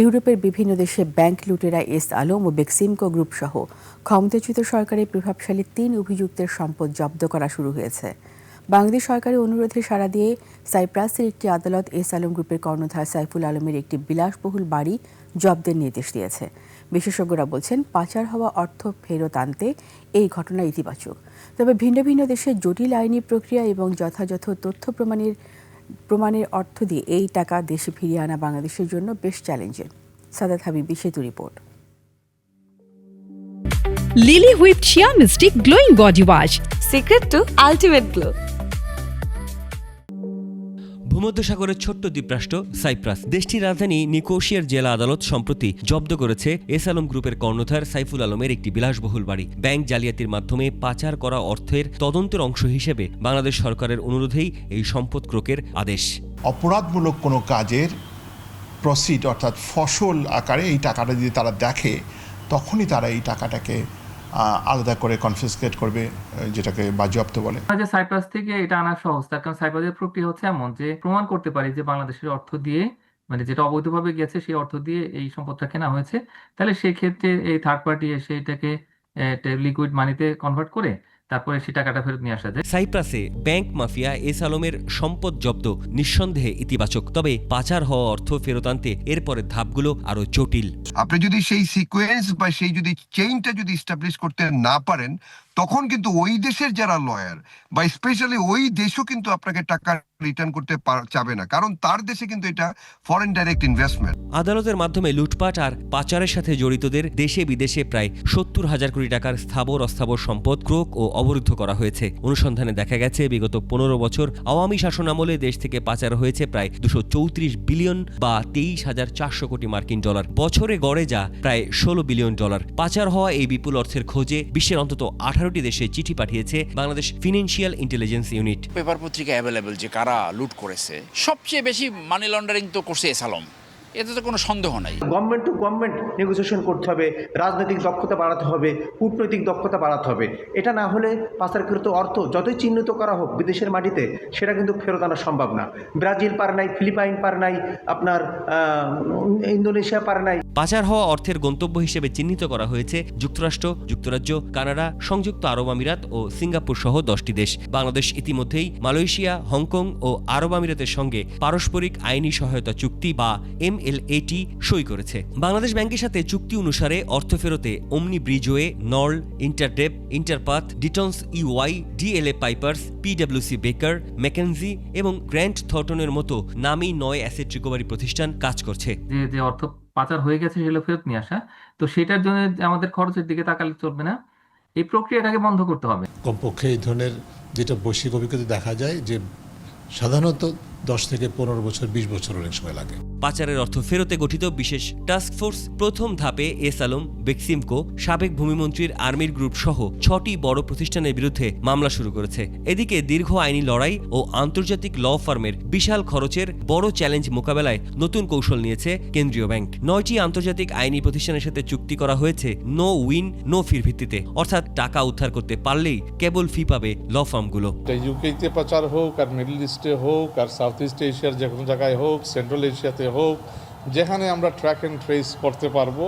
ইউরোপের বিভিন্ন দেশে ব্যাংক লুটেরা এস আলম ও বেক্সিমকো গ্রুপ সহ ক্ষমতাচ্যুত সরকারের প্রভাবশালী ৩ অভিযুক্তের সম্পদ জব্দ করা শুরু হয়েছে। বাংলাদেশ সরকারের অনুরোধে সাড়া দিয়ে সাইপ্রাসের একটি আদালত এস আলম গ্রুপের কর্ণধার সাইফুল আলমের একটি বিলাসবহুল বাড়ি জব্দের নির্দেশ দিয়েছে। বিশেষজ্ঞরা বলছেন, পাচার হওয়া অর্থ ফেরত আনতে এই ঘটনা ইতিবাচক। তবে ভিন্ন ভিন্ন দেশের জটিল আইনি প্রক্রিয়া এবং যথাযথ তথ্য প্রমাণের অর্থ দিয়ে এই টাকা দেশে ফিরিয়ে আনা বাংলাদেশের জন্য বেশ চ্যালেঞ্জের। Sadat Habibi Setu report. Lily whipped shea mystic glowing body wash, secret to ultimate glow. ভূমধ্যসাগরের ছোট্ট দ্বীপরাষ্ট্র সাইপ্রাস। দেশটির রাজধানী নিকোসিয়ার জেলা আদালত সম্প্রতি জব্দ করেছে এস আলম গ্রুপের কর্ণধার সাইফুল আলমের একটি বিলাসবহুল বাড়ি। ব্যাংক জালিয়াতির মাধ্যমে পাচার করা অর্থের তদন্তের অংশ হিসেবে বাংলাদেশ সরকারের অনুরোধেই এই সম্পদ ক্রোকের আদেশ। অপরাধমূলক কোনো কাজের প্রসিড অর্থাৎ ফসল আকারে এই টাকাটা যদি তারা দেখে, তখনই তারা এই টাকাটাকে আলাদা করে কনফিসকেট করবে, যেটাকে বাজেয়াপ্ত বলে। সাইপ্রাস থেকে এটা আনা সহজ, তার কারণ সাইপ্রাসের প্রক্রিয়া হচ্ছে এমন যে প্রমাণ করতে পারি যে বাংলাদেশের অর্থ দিয়ে, মানে যেটা অবৈধভাবে গেছে সেই অর্থ দিয়ে এই সম্পদটা কেনা হয়েছে, তাহলে সেই ক্ষেত্রে এই থার্ড পার্টি এসে এটাকে লিকুইড মানিতে কনভার্ট করে তারপরে সেই টাকাটা ফেরত নিয়ে আসা যায়। সাইপ্রাসে ব্যাংক মাফিয়া এস আলমের সম্পদ জব্দ নিঃসন্দেহে ইতিবাচক, তবে পাচার হওয়া অর্থ ফেরত আনতে এরপরের ধাপগুলো আরো জটিল। আপনি যদি সেই সিকোয়েন্স বা সেই যদি চেইনটা যদি এস্টাবলিশ করতে না পারেন, তখন কিন্তু ওই দেশের যারা লয়ার বা স্পেশালি ওই দেশও কিন্তু আপনাকে টাকা রিটার্ন করতে চাবে না, কারণ তার দেশে কিন্তু এটা ফরেন ডাইরেক্ট ইনভেস্টমেন্ট। আদালতের মাধ্যমে লুটপাট আর পাচারের সাথে জড়িতদের দেশে বিদেশে প্রায় ৭০,০০০ কোটি টাকার স্থাবর অস্থাবর সম্পদ ক্রোক ও অবরুদ্ধ করা হয়েছে। অনুসন্ধানে দেখা গেছে, বিগত ১৫ বছর আওয়ামী শাসনামলে দেশ থেকে পাচার হয়েছে প্রায় ২৩৪ বিলিয়ন বা ২৩,৪০০ কোটি মার্কিন ডলার। বছরে গড়ে যা প্রায় ১৬ বিলিয়ন ডলার। পাচার হওয়া এই বিপুল অর্থের খোঁজে বিশ্বের অন্তত ১৮টি দেশে চিঠি পাঠিয়েছে Bangladesh financial intelligence unit. Paper পত্রিকা অ্যাভেলেবল যে কারা লুট করেছে। সবচেয়ে বেশি মানি লন্ডারিং তো করছে এস আলম, এতে তো কোনো সন্দেহ নাই। গভর্নমেন্ট টু গভর্নমেন্ট নেগোসিয়েশন করতে হবে, রাজনৈতিক দক্ষতা বাড়াতে হবে, কূটনৈতিক দক্ষতা বাড়াতে হবে। এটা না হলে পাচারকৃত অর্থ যতই চিহ্নিত করা হোক বিদেশের মাটিতে, সেটা কিন্তু ফেরত আনা সম্ভব না। ব্রাজিল পার নাই, ফিলিপাইন পার নাই, আপনার ইন্দোনেশিয়া পার নাই। পাচার হওয়া অর্থের গন্তব্য হিসেবে চিহ্নিত করা হয়েছে যুক্তরাষ্ট্র, যুক্তরাজ্য, কানাডা, সংযুক্ত আরব আমিরাত ও সিঙ্গাপুর সহ 10টি দেশ। বাংলাদেশ ইতিমধ্যেই মালয়েশিয়া, হংকং ও আরব আমিরাতের সঙ্গে পারস্পরিক আইনি সহায়তা চুক্তি বা MLAT সই করেছে। বাংলাদেশ ব্যাংকের সাথে চুক্তি অনুসারে অর্থ ফেরতে অমনি ব্রিজওয়ে, নর্ল, ইন্টারটেপ, ইন্টারপাথ, ডিটনস EY, DLA পাইপার্স, PwC বেকার, ম্যাকেনজি এবং গ্র্যান্ট থর্টনের মতো নামী 9 অ্যাসেট রিকভারি প্রতিষ্ঠান কাজ করছে। যে অর্থ পাচার হয়ে গেছে সেগুলো ফেরত নিয়ে আসা, তো সেটার জন্য আমাদের খরচের দিকে তাকালে চলবে না, এই প্রক্রিয়াটাকে বন্ধ করতে হবে। কমপক্ষে এই ধরনের যেটা বৈশ্বিক অভিজ্ঞতা দেখা যায় যে সাধারণত 10 থেকে 15 বছর, 20 বছর অনেক সময় লাগে। পাচারের অর্থ ফেরতে গঠিত বিশেষ টাস্কফোর্স প্রথম ধাপে এস আলম, বেক্সিমকো, সাবেক ভূমিমন্ত্রীর আর্মির গ্রুপ সহ 6টি বড় প্রতিষ্ঠানের বিরুদ্ধে মামলা শুরু করেছে। এদিকে দীর্ঘ আইনি লড়াই ও আন্তর্জাতিক ল ফার্মের বিশাল খরচের বড় চ্যালেঞ্জ মোকাবেলায় নতুন কৌশল নিয়েছে কেন্দ্রীয় ব্যাংক। 9টি আন্তর্জাতিক আইনি প্রতিষ্ঠানের সাথে চুক্তি করা হয়েছে নো উইন নো ফির ভিত্তিতে, অর্থাৎ টাকা উদ্ধার করতে পারলেই কেবল ফি পাবে ল ফার্মগুলো। ইউকেতে পাচার হোক, আর মিডল ইস্টে হোক, আর সাউথ ইস্ট এশিয়ার যে কোনো জায়গায় হোক, সেন্ট্রাল এশিয়াতে হোক, যেখানে আমরা ট্র্যাক অ্যান্ড ট্রেস করতে পারবো,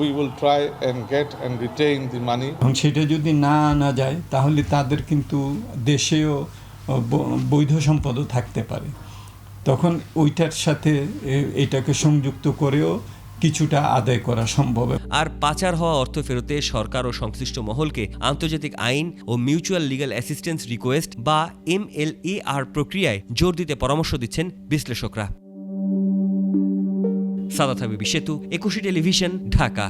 we will try and get and retain the money. এবং সেটা যদি না আনা যায় তাহলে তাদের কিন্তু দেশেও বৈধ সম্পদও থাকতে পারে, তখন ওইটার সাথে এটাকে সংযুক্ত করেও কিছুটা আদায় করা সম্ভব। আর পাচার হওয়া অর্থ ফেরতে সরকার ও সংশ্লিষ্ট মহলকে আন্তর্জাতিক আইন ও মিউচুয়াল লিগ্যাল অ্যাসিস্ট্যান্স রিকোয়েস্ট বা MLAR প্রক্রিয়ায় জোর দিতে পরামর্শ দিচ্ছেন বিশ্লেষকরা। সাদাত হাবিবি সেতু, 21 টেলিভিশন, ঢাকা।